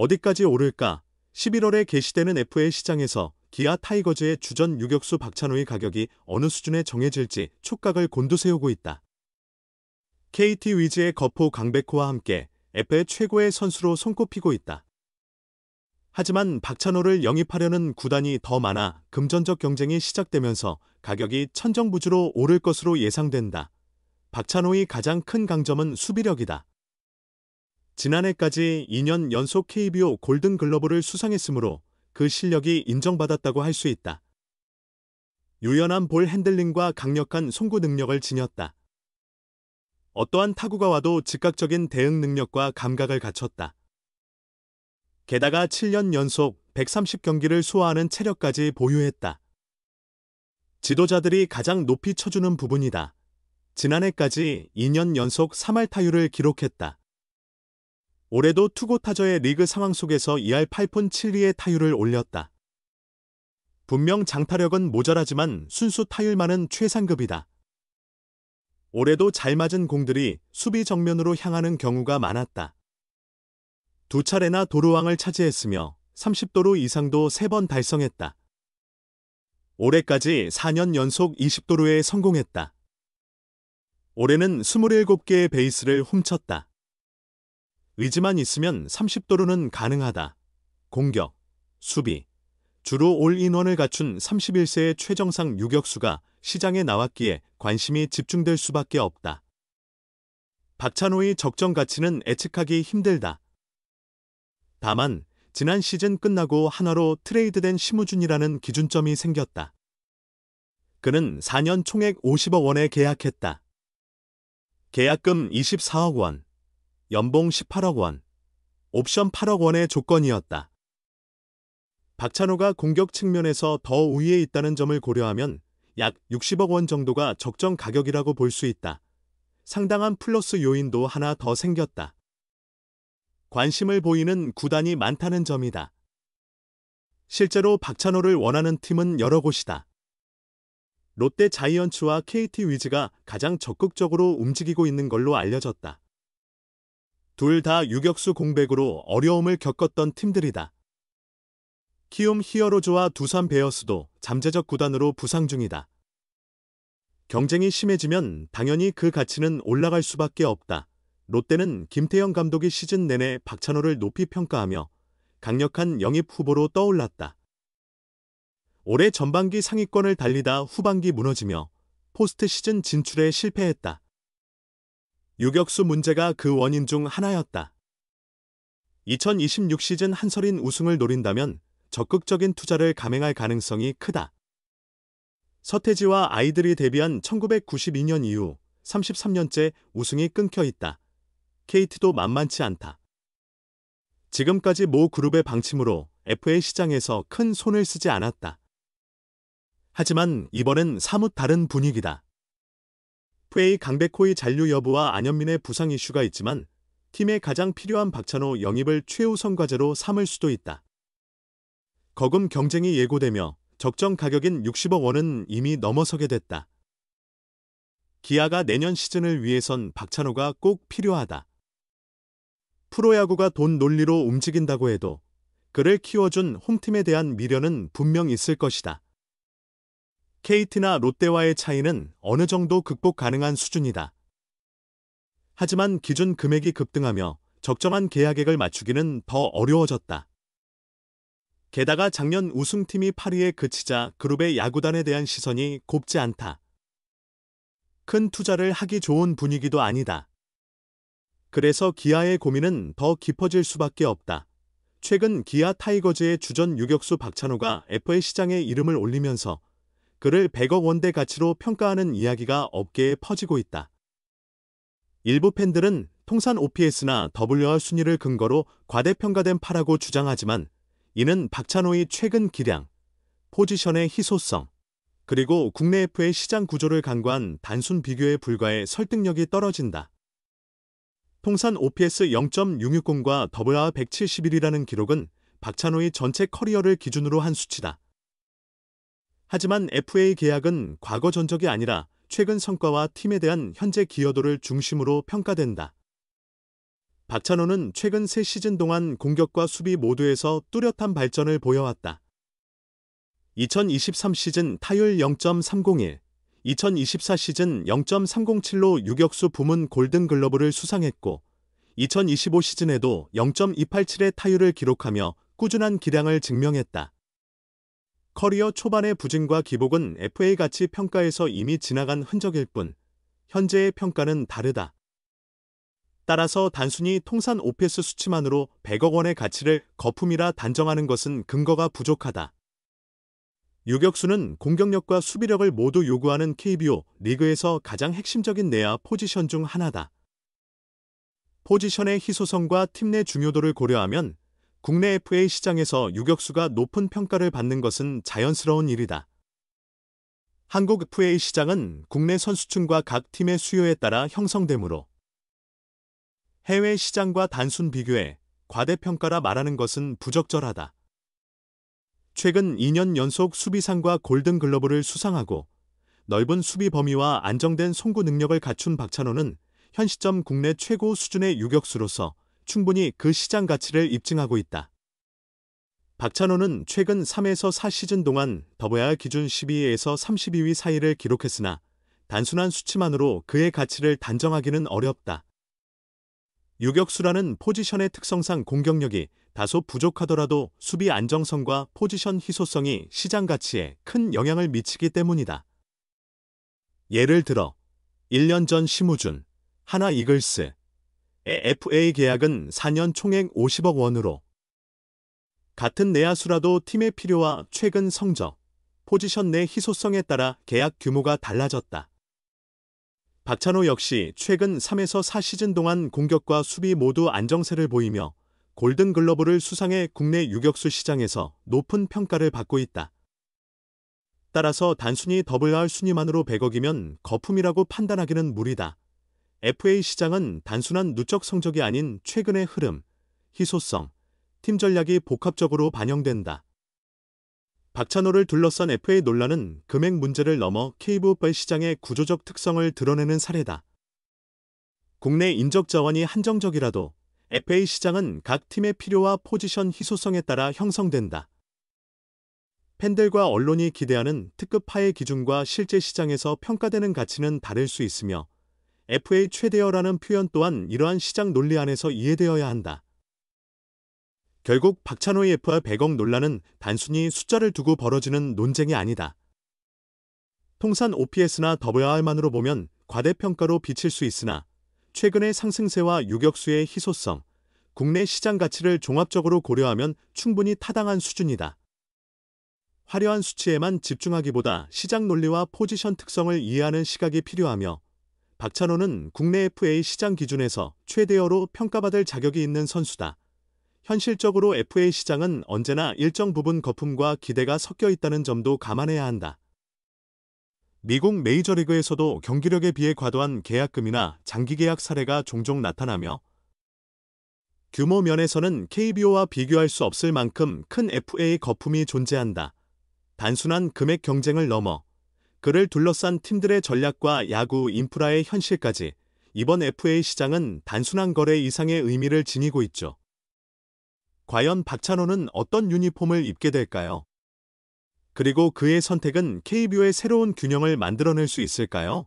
어디까지 오를까? 11월에 개시되는 FA 시장에서 기아 타이거즈의 주전 유격수 박찬호의 가격이 어느 수준에 정해질지 촉각을 곤두세우고 있다. KT 위즈의 거포 강백호와 함께 FA 최고의 선수로 손꼽히고 있다. 하지만 박찬호를 영입하려는 구단이 더 많아 금전적 경쟁이 시작되면서 가격이 천정부지로 오를 것으로 예상된다. 박찬호의 가장 큰 강점은 수비력이다. 지난해까지 2년 연속 KBO 골든글러브를 수상했으므로 그 실력이 인정받았다고 할 수 있다. 유연한 볼 핸들링과 강력한 송구 능력을 지녔다. 어떠한 타구가 와도 즉각적인 대응 능력과 감각을 갖췄다. 게다가 7년 연속 130경기를 소화하는 체력까지 보유했다. 지도자들이 가장 높이 쳐주는 부분이다. 지난해까지 2년 연속 3할 타율을 기록했다. 올해도 투고 타저의 리그 상황 속에서 2할 8푼 7리의 타율을 올렸다. 분명 장타력은 모자라지만 순수 타율만은 최상급이다. 올해도 잘 맞은 공들이 수비 정면으로 향하는 경우가 많았다. 2차례나 도루왕을 차지했으며 30도루 이상도 3번 달성했다. 올해까지 4년 연속 20도루에 성공했다. 올해는 27개의 베이스를 훔쳤다. 의지만 있으면 30도루는 가능하다. 공격, 수비, 주로 올인원을 갖춘 31세의 최정상 유격수가 시장에 나왔기에 관심이 집중될 수밖에 없다. 박찬호의 적정 가치는 예측하기 힘들다. 다만 지난 시즌 끝나고 한화로 트레이드된 심우준이라는 기준점이 생겼다. 그는 4년 총액 50억 원에 계약했다. 계약금 24억 원, 연봉 18억 원, 옵션 8억 원의 조건이었다. 박찬호가 공격 측면에서 더 우위에 있다는 점을 고려하면 약 60억 원 정도가 적정 가격이라고 볼 수 있다. 상당한 플러스 요인도 하나 더 생겼다. 관심을 보이는 구단이 많다는 점이다. 실제로 박찬호를 원하는 팀은 여러 곳이다. 롯데 자이언츠와 KT 위즈가 가장 적극적으로 움직이고 있는 걸로 알려졌다. 둘 다 유격수 공백으로 어려움을 겪었던 팀들이다. 키움 히어로즈와 두산 베어스도 잠재적 구단으로 부상 중이다. 경쟁이 심해지면 당연히 그 가치는 올라갈 수밖에 없다. 롯데는 김태형 감독이 시즌 내내 박찬호를 높이 평가하며 강력한 영입 후보로 떠올랐다. 올해 전반기 상위권을 달리다 후반기 무너지며 포스트 시즌 진출에 실패했다. 유격수 문제가 그 원인 중 하나였다. 2026 시즌 한설인 우승을 노린다면 적극적인 투자를 감행할 가능성이 크다. 서태지와 아이들이 데뷔한 1992년 이후 33년째 우승이 끊겨 있다. KT도 만만치 않다. 지금까지 모 그룹의 방침으로 FA 시장에서 큰 손을 쓰지 않았다. 하지만 이번엔 사뭇 다른 분위기다. FA 강백호의 잔류 여부와 안현민의 부상 이슈가 있지만 팀에 가장 필요한 박찬호 영입을 최우선 과제로 삼을 수도 있다. 거금 경쟁이 예고되며 적정 가격인 60억 원은 이미 넘어서게 됐다. 기아가 내년 시즌을 위해선 박찬호가 꼭 필요하다. 프로야구가 돈 논리로 움직인다고 해도 그를 키워준 홈팀에 대한 미련은 분명 있을 것이다. KT나 롯데와의 차이는 어느 정도 극복 가능한 수준이다. 하지만 기준 금액이 급등하며 적정한 계약액을 맞추기는 더 어려워졌다. 게다가 작년 우승팀이 8위에 그치자 그룹의 야구단에 대한 시선이 곱지 않다. 큰 투자를 하기 좋은 분위기도 아니다. 그래서 기아의 고민은 더 깊어질 수밖에 없다. 최근 기아 타이거즈의 주전 유격수 박찬호가 FA 시장에 이름을 올리면서 그를 100억 원대 가치로 평가하는 이야기가 업계에 퍼지고 있다. 일부 팬들은 통산 OPS나 WR 순위를 근거로 과대평가된 파라고 주장하지만 이는 박찬호의 최근 기량, 포지션의 희소성, 그리고 국내 FA 시장 구조를 간과한 단순 비교에 불과해 설득력이 떨어진다. 통산 OPS 0.660과 WR 171이라는 기록은 박찬호의 전체 커리어를 기준으로 한 수치다. 하지만 FA 계약은 과거 전적이 아니라 최근 성과와 팀에 대한 현재 기여도를 중심으로 평가된다. 박찬호는 최근 3시즌 동안 공격과 수비 모두에서 뚜렷한 발전을 보여왔다. 2023 시즌 타율 0.301, 2024 시즌 0.307로 유격수 부문 골든글러브를 수상했고 2025 시즌에도 0.287의 타율을 기록하며 꾸준한 기량을 증명했다. 커리어 초반의 부진과 기복은 FA 가치 평가에서 이미 지나간 흔적일 뿐 현재의 평가는 다르다. 따라서 단순히 통산 OPS 수치만으로 100억 원의 가치를 거품이라 단정하는 것은 근거가 부족하다. 유격수는 공격력과 수비력을 모두 요구하는 KBO 리그에서 가장 핵심적인 내야 포지션 중 하나다. 포지션의 희소성과 팀 내 중요도를 고려하면 국내 FA 시장에서 유격수가 높은 평가를 받는 것은 자연스러운 일이다. 한국 FA 시장은 국내 선수층과 각 팀의 수요에 따라 형성되므로 해외 시장과 단순 비교해 과대평가라 말하는 것은 부적절하다. 최근 2년 연속 수비상과 골든글러브를 수상하고 넓은 수비 범위와 안정된 송구 능력을 갖춘 박찬호는 현 시점 국내 최고 수준의 유격수로서 충분히 그 시장 가치를 입증하고 있다. 박찬호는 최근 3에서 4시즌 동안 WR 기준 12위에서 32위 사이를 기록했으나 단순한 수치만으로 그의 가치를 단정하기는 어렵다. 유격수라는 포지션의 특성상 공격력이 다소 부족하더라도 수비 안정성과 포지션 희소성이 시장 가치에 큰 영향을 미치기 때문이다. 예를 들어 1년 전 심우준, 하나 이글스의 FA 계약은 4년 총액 50억 원으로 같은 내야수라도 팀의 필요와 최근 성적, 포지션 내 희소성에 따라 계약 규모가 달라졌다. 박찬호 역시 최근 3에서 4시즌 동안 공격과 수비 모두 안정세를 보이며 골든글러브를 수상해 국내 유격수 시장에서 높은 평가를 받고 있다. 따라서 단순히 WR 순위만으로 100억이면 거품이라고 판단하기는 무리다. FA 시장은 단순한 누적 성적이 아닌 최근의 흐름, 희소성, 팀 전략이 복합적으로 반영된다. 박찬호를 둘러싼 FA 논란은 금액 문제를 넘어 KBO 시장의 구조적 특성을 드러내는 사례다. 국내 인적 자원이 한정적이라도 FA 시장은 각 팀의 필요와 포지션 희소성에 따라 형성된다. 팬들과 언론이 기대하는 특급파의 기준과 실제 시장에서 평가되는 가치는 다를 수 있으며 FA 최대여라는 표현 또한 이러한 시장 논리 안에서 이해되어야 한다. 결국 박찬호의 FR 100억 논란은 단순히 숫자를 두고 벌어지는 논쟁이 아니다. 통산 OPS나 WR만으로 보면 과대평가로 비칠 수 있으나 최근의 상승세와 유격수의 희소성, 국내 시장 가치를 종합적으로 고려하면 충분히 타당한 수준이다. 화려한 수치에만 집중하기보다 시장 논리와 포지션 특성을 이해하는 시각이 필요하며 박찬호는 국내 FA 시장 기준에서 최대어로 평가받을 자격이 있는 선수다. 현실적으로 FA 시장은 언제나 일정 부분 거품과 기대가 섞여 있다는 점도 감안해야 한다. 미국 메이저리그에서도 경기력에 비해 과도한 계약금이나 장기 계약 사례가 종종 나타나며 규모 면에서는 KBO와 비교할 수 없을 만큼 큰 FA 거품이 존재한다. 단순한 금액 경쟁을 넘어 그를 둘러싼 팀들의 전략과 야구 인프라의 현실까지 이번 FA 시장은 단순한 거래 이상의 의미를 지니고 있죠. 과연 박찬호는 어떤 유니폼을 입게 될까요? 그리고 그의 선택은 KBO의 새로운 균형을 만들어낼 수 있을까요?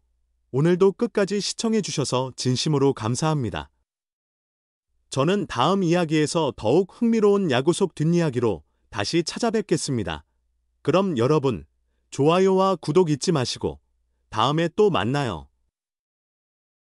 오늘도 끝까지 시청해주셔서 진심으로 감사합니다. 저는 다음 이야기에서 더욱 흥미로운 야구 속 뒷이야기로 다시 찾아뵙겠습니다. 그럼 여러분, 좋아요와 구독 잊지 마시고 다음에 또 만나요.